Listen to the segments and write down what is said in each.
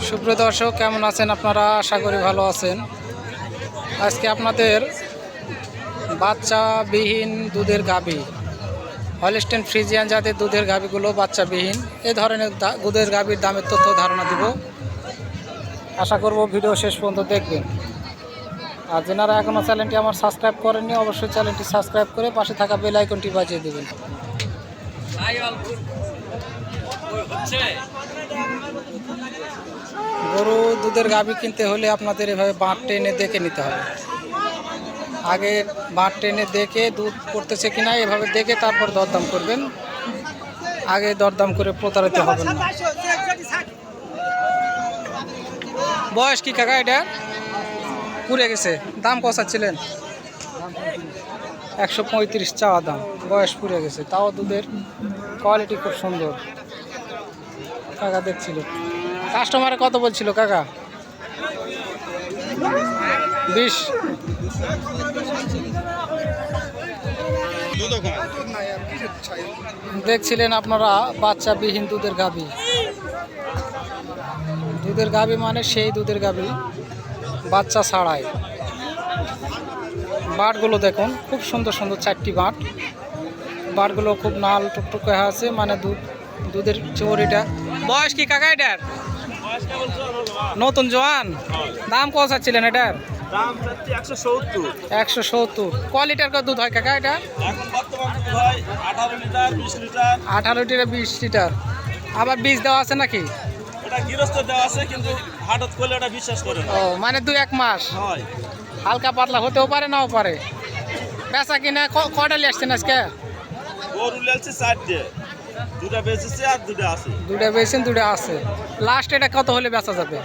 সুপ্রিয় দর্শক, কেমন আছেন আপনারা? আশা করি ভালো আছেন। আজকে আপনাদের বাচ্চাবিহীন দুধের গাভী, হলস্টেইন ফ্রিজিয়ান জাতের দুধের গাভীগুলো বাচ্চাবিহীন এই ধরনের দুধের গাভীর দামের তথ্য ধারণা দিব। আশা করব ভিডিও শেষ পর্যন্ত দেখবেন। আর যারা এখনও চ্যানেলটি আমার সাবস্ক্রাইব করেননি, অবশ্যই চ্যানেলটি সাবস্ক্রাইব করে পাশে থাকা বেল আইকনটি বাজিয়ে দেবেন। গরু দুধের গাভী কিনতে হলে আপনাদের এভাবে বাঁট টেনে দেখে নিতে হবে। আগে বাঁট টেনে দেখে দুধ পড়তেছে কিনা এভাবে দেখে তারপর দরদাম করবেন। আগে দরদাম করে প্রতারিত হবেন না। বয়স কি কাকা এটা? পুড়ে গেছে। দাম কষাচ্ছিলেন 135 চাওয়া দাম, বয়স পুড়ে গেছে, তাও দুধের কোয়ালিটি খুব সুন্দর। কাকা দেখছিল, কাস্টমারে কত বলছিল কাকা? 20। দেখছিলেন আপনারা বাচ্চাবিহীন দুধের গাভী। দুধের গাভী মানে সেই দুধের গাভী, বাচ্চা ছাড়াই। বাটগুলো দেখুন, খুব সুন্দর সুন্দর 4টি বাট। বাটগুলো খুব নাল টুকটুকে আছে, মানে দুধের চোরিটা। বয়স কি কাকা এটার? নতুন জোয়ান। দাম কত চাচ্ছিলেন এটার? 170। কোয়ালিটার কত দুধ হয় কাকা এটা? 18 লিটার 20 লিটার। আবার বীজ দেওয়া আছে নাকি? ও মানে 2-1 মাস হালকা পাতলা হতেও পারে, নাও পারে। বেচা কিনা কয়টা নিয়ে আসছেন আজকে? দুটা বেচেন, দুটা আছে। লাস্ট এটা কত হলে বেচা যাবে?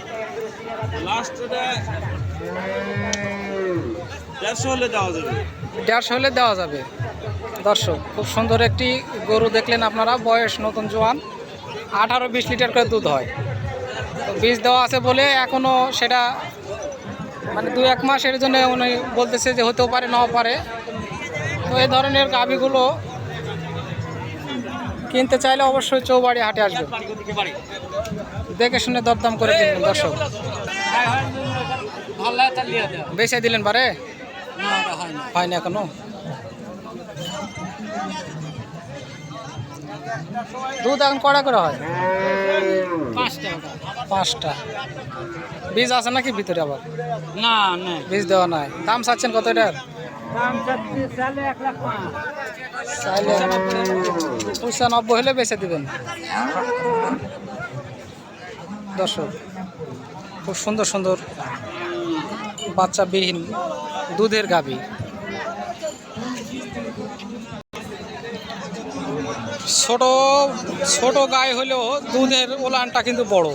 150 হলে দেওয়া যাবে। দর্শক, খুব সুন্দর একটি গরু দেখলেন আপনারা। বয়স নতুন জোয়ান, 18-20 লিটার করে দুধ হয়। তো বীজ দেওয়া আছে বলে এখনও সেটা মানে 2-1 মাস, এর জন্য উনি বলতেছে যে হতেও পারে নাও পারে। তো এই ধরনের গাভীগুলো কিনতে চাইলে অবশ্যই চৌবাড়ি হাটে আসবেন, দেখে শুনে দরদাম করে কিনবেন। দর্শক, বেচে দিলেন বারে? হয় না এখনো। দুধ এখন কড়া করে হয়? 5টা। বীজ আছে নাকি ভিতরে? আবার না, বীজ দেওয়া নাই। দাম চাচ্ছেন কত এটার? 95 হলে বেচে দিবেন। দর্শক, খুব সুন্দর সুন্দর বাচ্চাবিহীন দুধের গাভী। ছোট ছোট গায়ে হলেও দুধের ওলানটা কিন্তু বড়।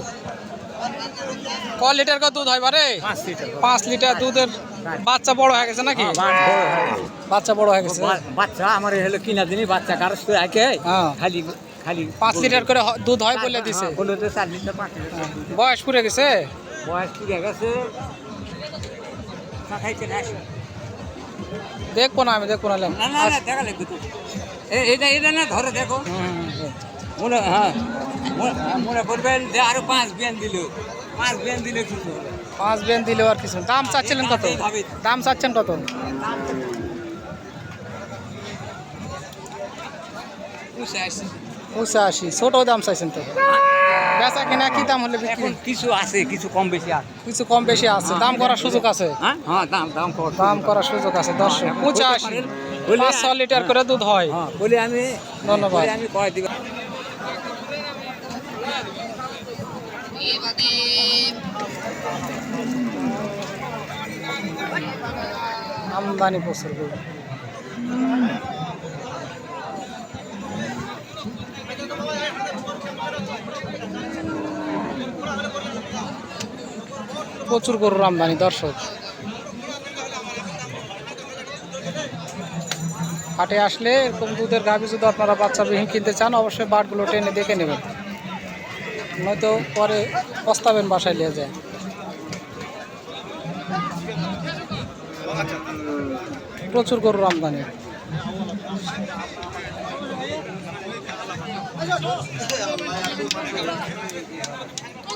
ক লিটার করে দুধ হয় বারে? 5 লিটার দুধের। বাচ্চা বড় হয়ে গেছে নাকি? বাচ্চা বড় হয়ে গেছে। বাচ্চা আমার হলো কিনা দিনই বাচ্চা কারস করে আগে খালি খালি 5 লিটার করে দুধ হয় বলে দিছে। বলে তো 4 লিটার 5 লিটার। বয়স পুড়ে গেছে? বয়স পুড়ে গেছে। খাইতে না দেখবো না, আমি দেখবো না। না দেখা লাগবে তো। এটা না ধরে দেখো। মনে করবেন যে আরো 5 বিয়ান দিল, 5 বিয়ান দিলে কিছু 5 বিয়ান দিলেও আর কিছু। দাম চাচ্ছিলেন কত? দাম চাচ্ছেন কত? 85। ছোট দাম চাইছেন তো? বেচা কিনা কি দাম হলে বিক্রি? কিছু আছে, কিছু কম বেশি আছে। কিছু কম বেশি আছে, দাম করার সুযোগ আছে। হ্যাঁ, দাম করার সুযোগ আছে। 85 5-6 লিটার করে দুধ হয় বলে আমি। ধন্যবাদ। আমি কয় দিব। আমদানি প্রচুর গরু। প্রচুর গরুর আমদানি। দর্শক, হাটে আসলে এরকম দুধের গাভী যদি আপনারা বাচ্চাবিহীন কিনতে চান, অবশ্যই বাটগুলো টেনে দেখে নেবেন, নয়তো পরে পস্তাবেন বাসায় নিয়ে যায়। প্রচুর গরুর আমদানি।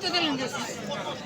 কত দিলেন